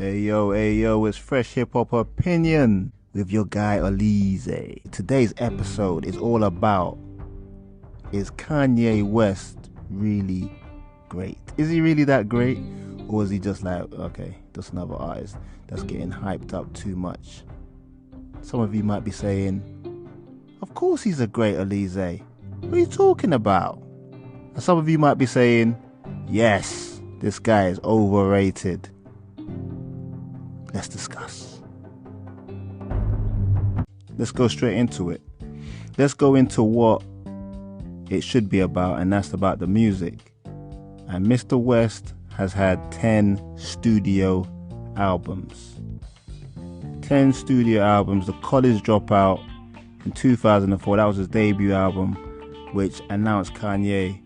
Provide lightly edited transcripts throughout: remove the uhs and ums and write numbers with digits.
Hey yo, it's Fresh Hip Hop Opinion with your guy Oleezeh. Today's episode is all about, is Kanye West really great? Is he really that great? Or is he just like, okay, just another artist that's getting hyped up too much? Some of you might be saying, of course he's a great Oleezeh. What are you talking about? And some of you might be saying, yes, this guy is overrated. Let's discuss. Let's go straight into it. Let's go into what it should be about, and that's about the music. And Mr. West has had 10 studio albums. 10 studio albums. The College Dropout in 2004, that was his debut album, which announced Kanye,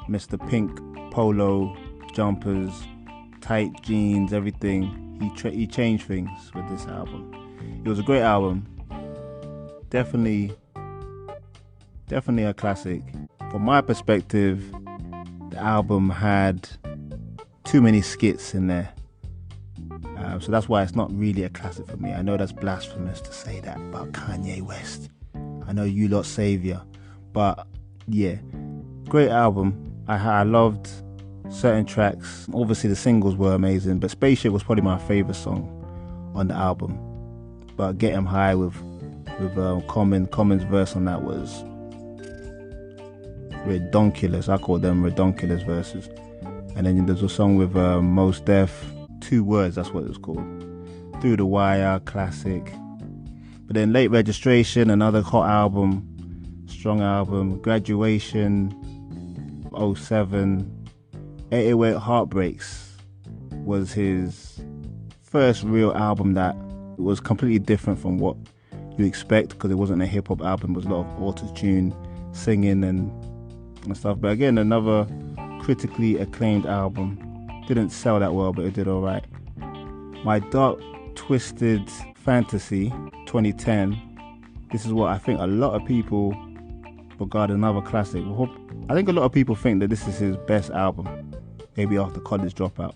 Mr. Pink Polo jumpers, tight jeans, everything. He changed things with this album. It was a great album. Definitely a classic. From my perspective, the album had too many skits in there. So that's why it's not really a classic for me. I know that's blasphemous to say that about Kanye West. I know you lot savior. But yeah, great album. I loved certain tracks. Obviously the singles were amazing, but Spaceship was probably my favorite song on the album. But Get 'Em High with Common's verse on that was redonkulous. I call them redonkulous verses. And then there's a song with Mos Def, 2 words, that's what it was called. Through the Wire, classic. But then Late Registration, another hot album, strong album. Graduation, 07. 808 Heartbreaks was his first real album that was completely different from what you expect, because it wasn't a hip-hop album. It was a lot of auto-tune singing and stuff. But again, another critically acclaimed album. Didn't sell that well, but it did alright. My Dark Twisted Fantasy 2010. This is what I think a lot of people regard another classic. I think a lot of people think that this is his best album, maybe after College Dropout.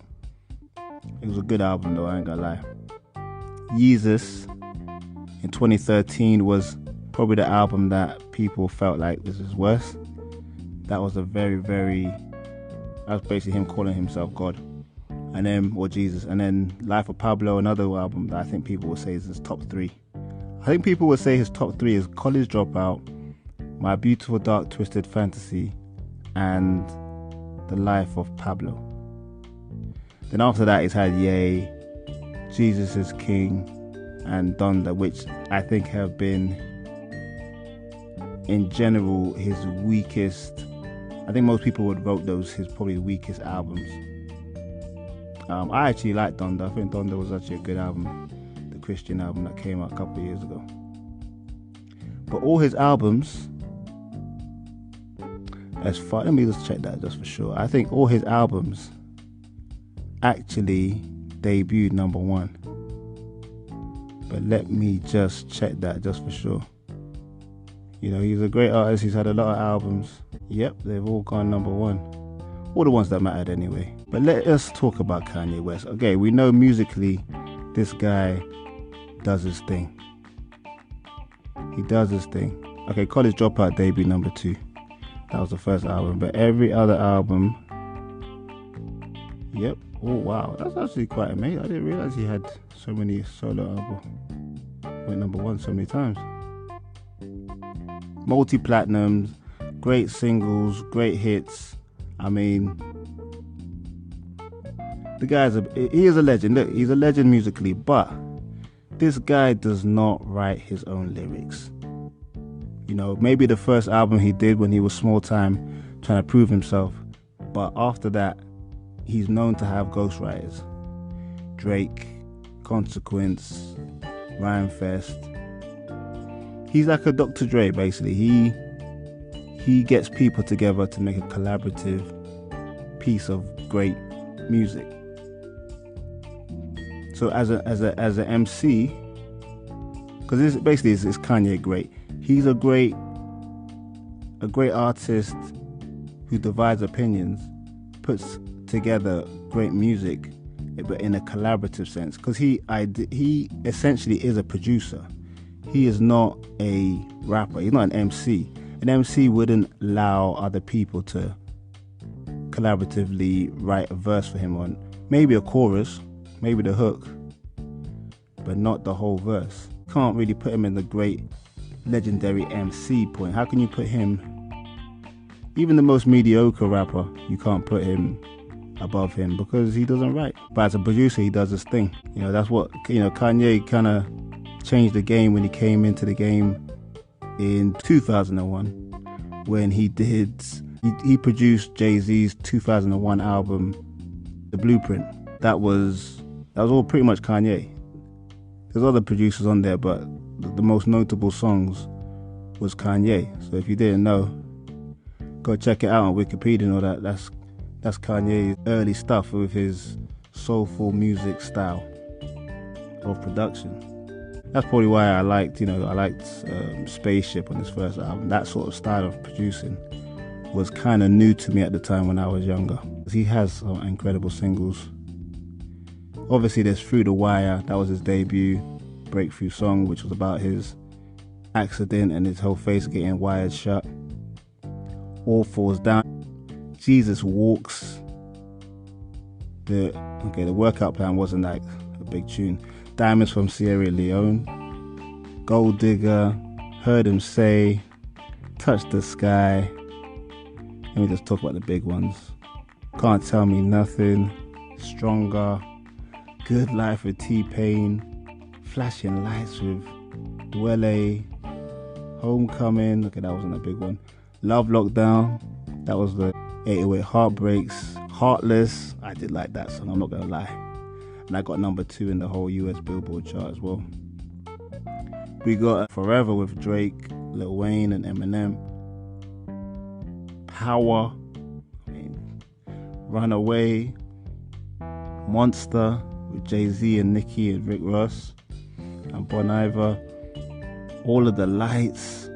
It was a good album though, I ain't gonna lie. Yeezus in 2013 was probably the album that people felt like this is worse. That was a that was basically him calling himself God, or Jesus. And then Life of Pablo, another album that I think people would say is his top 3. I think people would say his top 3 is College Dropout, My Beautiful Dark Twisted Fantasy, and The Life of Pablo. Then after that he's had Yay, Jesus is King, and Donda, which I think have been, in general, his weakest. I think most people would vote those his probably weakest albums. I actually like Donda. I think Donda was actually a good album, the Christian album that came out a couple of years ago. But all his albums, let me just check that just for sure. I think all his albums actually debuted number 1. But let me just check that just for sure. You know, he's a great artist. He's had a lot of albums. Yep, they've all gone number 1. All the ones that mattered anyway. But let us talk about Kanye West. Okay, we know musically this guy does his thing. He does his thing. Okay, College Dropout debut number 2. That was the first album. But every other album, yep. Oh wow, that's actually quite amazing. I didn't realize he had so many solo albums. Went number 1 so many times. Multi-platinums, great singles, great hits. I mean, the guy's he is a legend. Look, he's a legend musically, but this guy does not write his own lyrics. You know, maybe the first album he did when he was small time, trying to prove himself. But after that, he's known to have ghostwriters. Drake, Consequence, Rhymefest. He's like a Dr. Dre, basically. He gets people together to make a collaborative piece of great music. So as an MC, because this basically is Kanye great. He's a great artist who divides opinions, puts together great music, but in a collaborative sense, because he essentially is a producer. He is not a rapper. He's not an MC. An MC wouldn't allow other people to collaboratively write a verse for him on maybe a chorus, maybe the hook, but not the whole verse. Can't really put him in the great legendary MC point. How can you put him, even the most mediocre rapper, you can't put him above him because he doesn't write. But as a producer, he does his thing. You know, that's what, you know, Kanye kind of changed the game when he came into the game in 2001 when he produced Jay-Z's 2001 album, The Blueprint. That was all pretty much Kanye. There's other producers on there, but the most notable songs was Kanye. So if you didn't know, go check it out on Wikipedia and all that. That's Kanye's early stuff with his soulful music style of production. That's probably why I liked Spaceship on his first album. That sort of style of producing was kind of new to me at the time when I was younger. He has some incredible singles. Obviously there's Through the Wire, that was his debut breakthrough song, which was about his accident and his whole face getting wired shut. All Falls Down, Jesus Walks. The Workout Plan wasn't like a big tune. Diamonds from Sierra Leone, Gold Digger, Heard Him Say, Touch the Sky. Let me just talk about the big ones. Can't Tell Me Nothing, Stronger, Good Life with T-Pain, Flashing Lights with Dwele, Homecoming, okay, that wasn't a big one. Love Lockdown, that was the 808 Heartbreaks. Heartless, I did like that song, I'm not gonna lie. And I got number 2 in the whole US Billboard chart as well. We got Forever with Drake, Lil Wayne and Eminem. Power, Runaway, Monster with Jay-Z and Nicki and Rick Ross and Bon Iver. All of the Lights.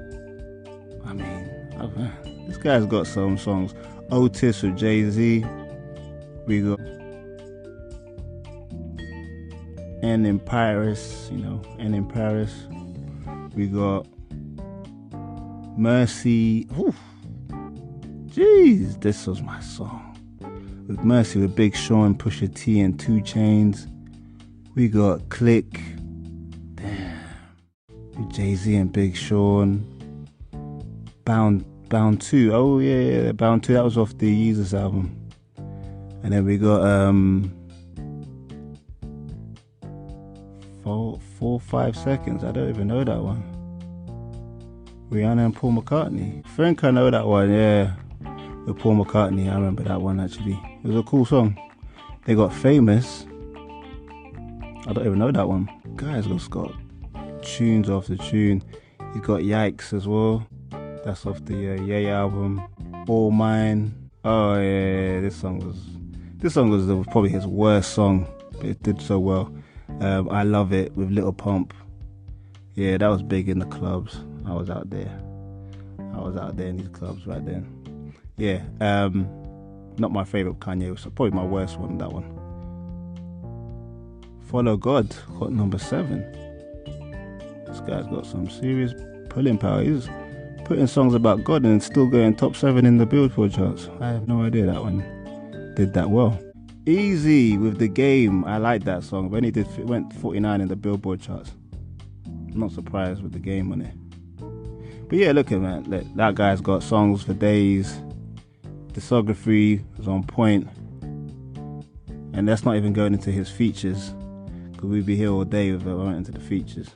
This guy's got some songs. Otis with Jay-Z. We got End in Paris, End in Paris. We got Mercy. Oof. Jeez, this was my song. With Mercy with Big Sean, Pusha T and 2 Chainz. We got Click. Damn. With Jay-Z and Big Sean. Bound 2. Oh yeah, Bound 2. That was off the Yeezus album. And then we got 4 5 seconds. I don't even know that one. Rihanna and Paul McCartney. I think I know that one, yeah. With Paul McCartney, I remember that one actually. It was a cool song. They got Famous. I don't even know that one. Guys just got tunes off the tune. He's got Yikes as well. That's off the Ye album. All Mine. Oh yeah, this song was probably his worst song, but it did so well. I Love It with Little Pump. Yeah, that was big in the clubs. I was out there in these clubs right then. Yeah, not my favorite Kanye, so probably my worst one, that one. Follow God got number 7. This guy's got some serious pulling power. He's putting songs about God and still going top 7 in the Billboard charts. I have no idea that one did that well. Easy with The Game. I like that song. When he went 49 in the Billboard charts. I'm not surprised with The Game on it. But yeah, look at man, that guy's got songs for days. Discography is on point. And that's not even going into his features, because we'd be here all day if I went into the features.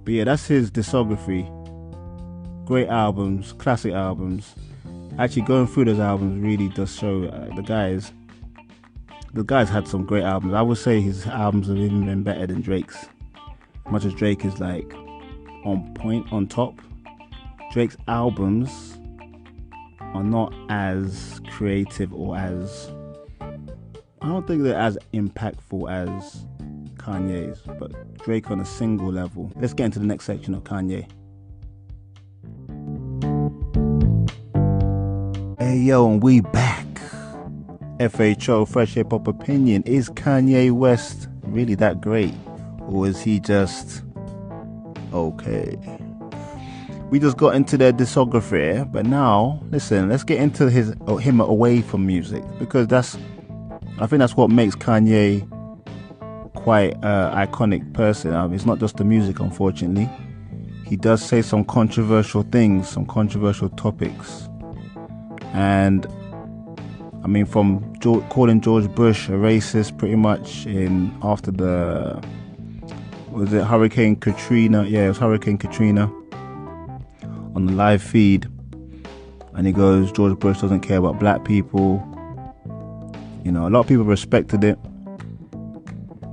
But yeah, that's his discography. Great albums, classic albums. Actually, going through those albums really does show the guy's had some great albums. I would say his albums have even been better than Drake's. As much as Drake is like on point, on top, Drake's albums are not as creative or as, I don't think they're as impactful as Kanye's, but Drake on a single level. Let's get into the next section of Kanye. Hey yo, and we back. FHO, Fresh Hip Hop Opinion. Is Kanye West really that great? Or is he just okay? We just got into their discography, but now, listen, let's get into him away from music, because I think that's what makes Kanye quite iconic person. It's not just the music, unfortunately. He does say some controversial things, some controversial topics. And I mean, from calling George Bush a racist pretty much after was it Hurricane Katrina? Yeah, it was Hurricane Katrina on the live feed. And he goes, George Bush doesn't care about black people. You know, a lot of people respected it.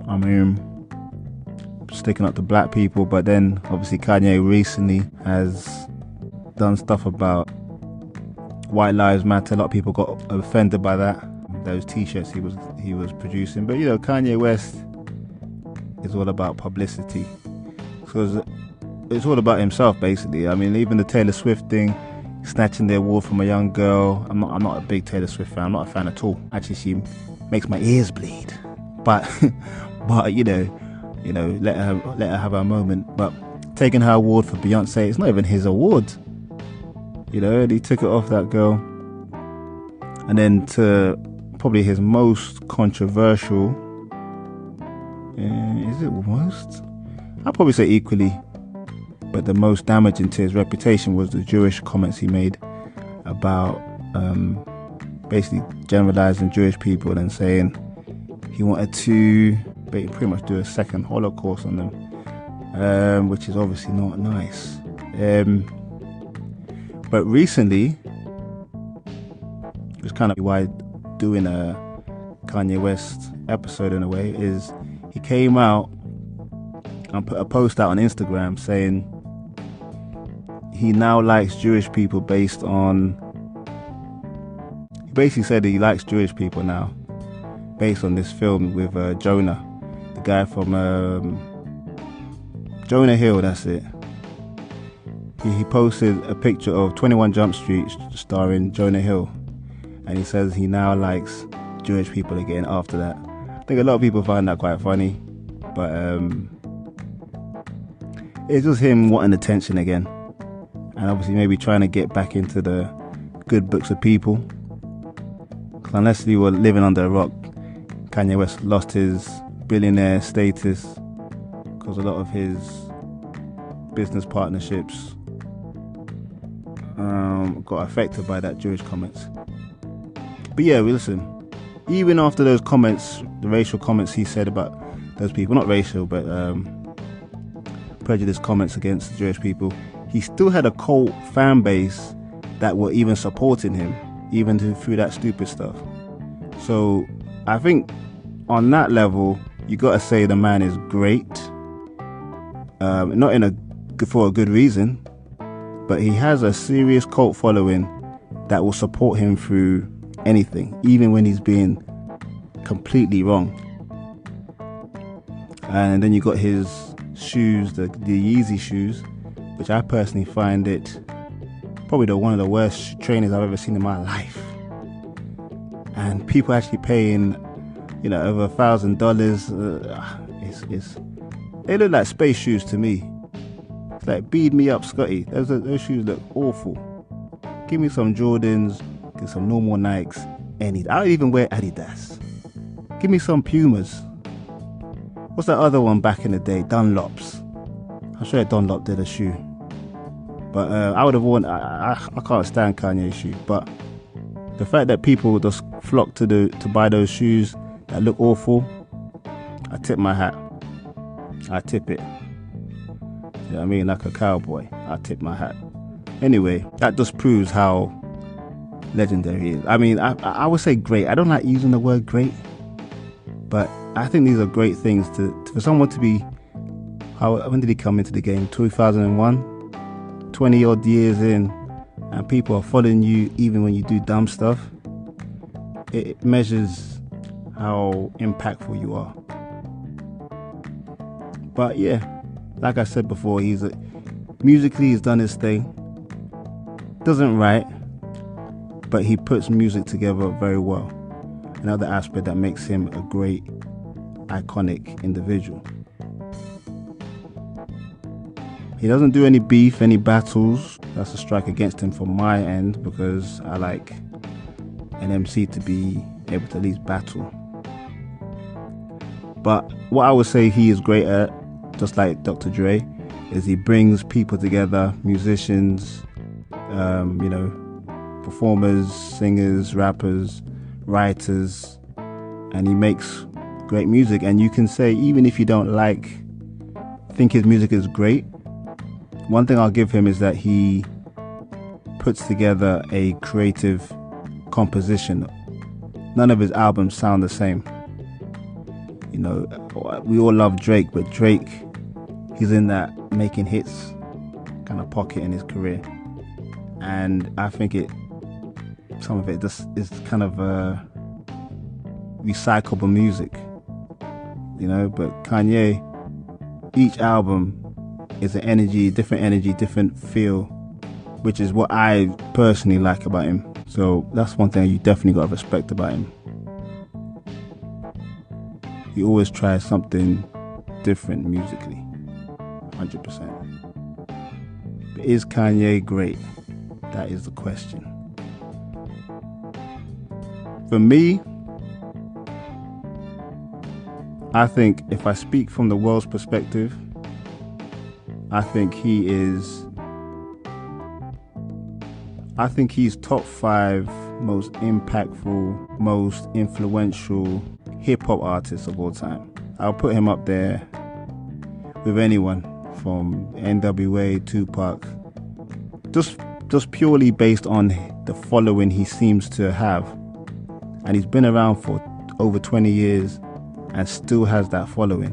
I mean, sticking up to black people. But then, obviously, Kanye recently has done stuff about White Lives Matter. A lot of people got offended by that. Those t-shirts he was producing. But, you know, Kanye West is all about publicity. Because it's all about himself, basically. I mean, even the Taylor Swift thing, snatching the award from a young girl. I'm not a big Taylor Swift fan. I'm not a fan at all. Actually, she makes my ears bleed. But you know, let her have her moment. But taking her award for Beyonce, it's not even his award. You know, he took it off that girl. And then to probably his most controversial, is it most? I'd probably say equally. But the most damaging to his reputation was the Jewish comments he made about basically generalizing Jewish people and saying he wanted to pretty much do a second Holocaust on them, which is obviously not nice. But recently, it was kind of why doing a Kanye West episode in a way is he came out and put a post out on Instagram saying he now likes Jewish people based on... He basically said that he likes Jewish people now based on this film with Jonah, the guy from Jonah Hill, that's it. He posted a picture of 21 Jump Street starring Jonah Hill, and he says he now likes Jewish people again after that. I think a lot of people find that quite funny, but it's just him wanting attention again, and obviously maybe trying to get back into the good books of people. Because unless you were living under a rock, Kanye West lost his billionaire status because a lot of his business partnerships got affected by that Jewish comments. But yeah, listen, even after those comments, the racial comments he said about those people, not racial, but prejudice comments against Jewish people, he still had a cult fan base that were even supporting him, even through that stupid stuff. So I think on that level, you gotta say the man is great. Not for a good reason, but he has a serious cult following that will support him through anything, even when he's being completely wrong. And then you got his shoes, the Yeezy shoes, which I personally find it probably one of the worst trainers I've ever seen in my life. And people actually paying, over $1,000. They look like space shoes to me. It's like, bead me up, Scotty. Those shoes look awful. Give me some Jordans, get some normal Nikes, I don't even wear Adidas. Give me some Pumas. What's that other one back in the day? Dunlops. I'm sure Dunlop did a shoe. But I would have worn... I can't stand Kanye's shoe. But the fact that people just flock to buy those shoes that look awful, I tip my hat. I tip it. You know what I mean? Like a cowboy. I tip my hat. Anyway, that just proves how legendary he is. I mean, I would say great. I don't like using the word great, but I think these are great things for someone to be... when did he come into the game? 2001? 20 odd years in, and people are following you even when you do dumb stuff. It measures how impactful you are. But yeah, like I said before, musically he's done his thing. Doesn't write, but he puts music together very well. another aspect that makes him a great, iconic individual. He doesn't do any beef, any battles. That's a strike against him from my end, because I like an MC to be able to at least battle. But what I would say he is great at, just like Dr. Dre, is he brings people together, musicians, performers, singers, rappers, writers, and he makes great music. And you can say, even if you don't think his music is great, one thing I'll give him is that he puts together a creative composition. None of his albums sound the same. We all love Drake, but Drake, he's in that making hits kind of pocket in his career. And I think some of it just is kind of recyclable music, but Kanye, each album is an energy, different feel, which is what I personally like about him. So that's one thing you definitely got to respect about him. He always tries something different musically, 100%. But is Kanye great? That is the question. For me, I think if I speak from the world's perspective, I think he's top 5 most impactful, most influential hip-hop artists of all time. I'll put him up there with anyone from NWA, Tupac, just purely based on the following he seems to have. And he's been around for over 20 years and still has that following,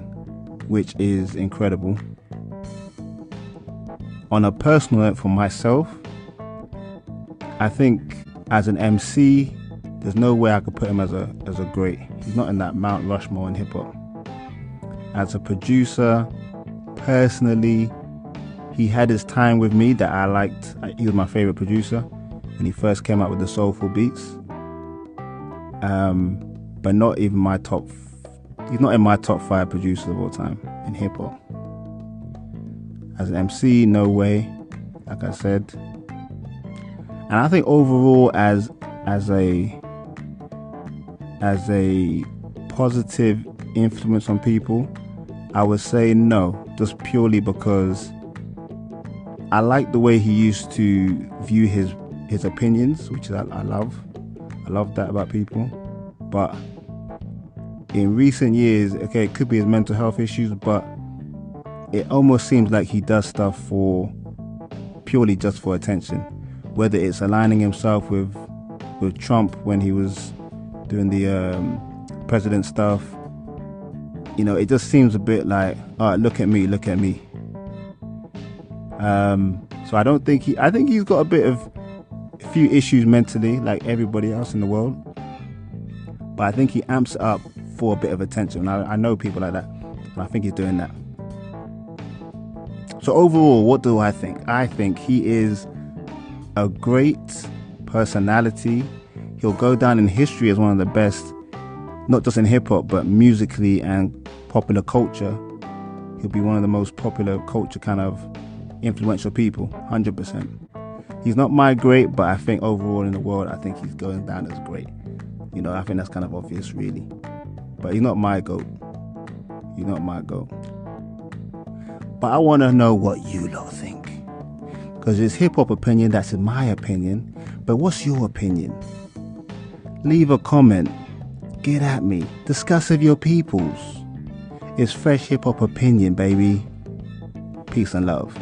which is incredible. On a personal note for myself, I think as an MC, there's no way I could put him as a great. He's not in that Mount Rushmore in hip hop. As a producer, personally, he had his time with me that I liked. He was my favorite producer when he first came out with the soulful beats. But not even my top. He's not in my top 5 producers of all time in hip hop. As an MC, no way, like I said. And I think overall, as a positive influence on people, I would say no, just purely because I like the way he used to view his opinions, which I love. I love that about people. But in recent years, okay, it could be his mental health issues, but it almost seems like he does stuff purely just for attention. Whether it's aligning himself with Trump when he was doing the president stuff, it just seems a bit like, all right, look at me. So I think he's got a few issues mentally, like everybody else in the world. But I think he amps it up for a bit of attention. I know people like that, and I think he's doing that. So overall, what do I think? I think he is a great personality. He'll go down in history as one of the best, not just in hip-hop, but musically and popular culture. He'll be one of the most popular culture kind of influential people, 100%. He's not my great, but I think overall in the world, I think he's going down as great. I think that's kind of obvious, really. But he's not my GOAT. But I want to know what you lot think. Because it's hip-hop opinion, that's my opinion. But what's your opinion? Leave a comment. Get at me. Discuss with your peoples. It's fresh hip-hop opinion, baby. Peace and love.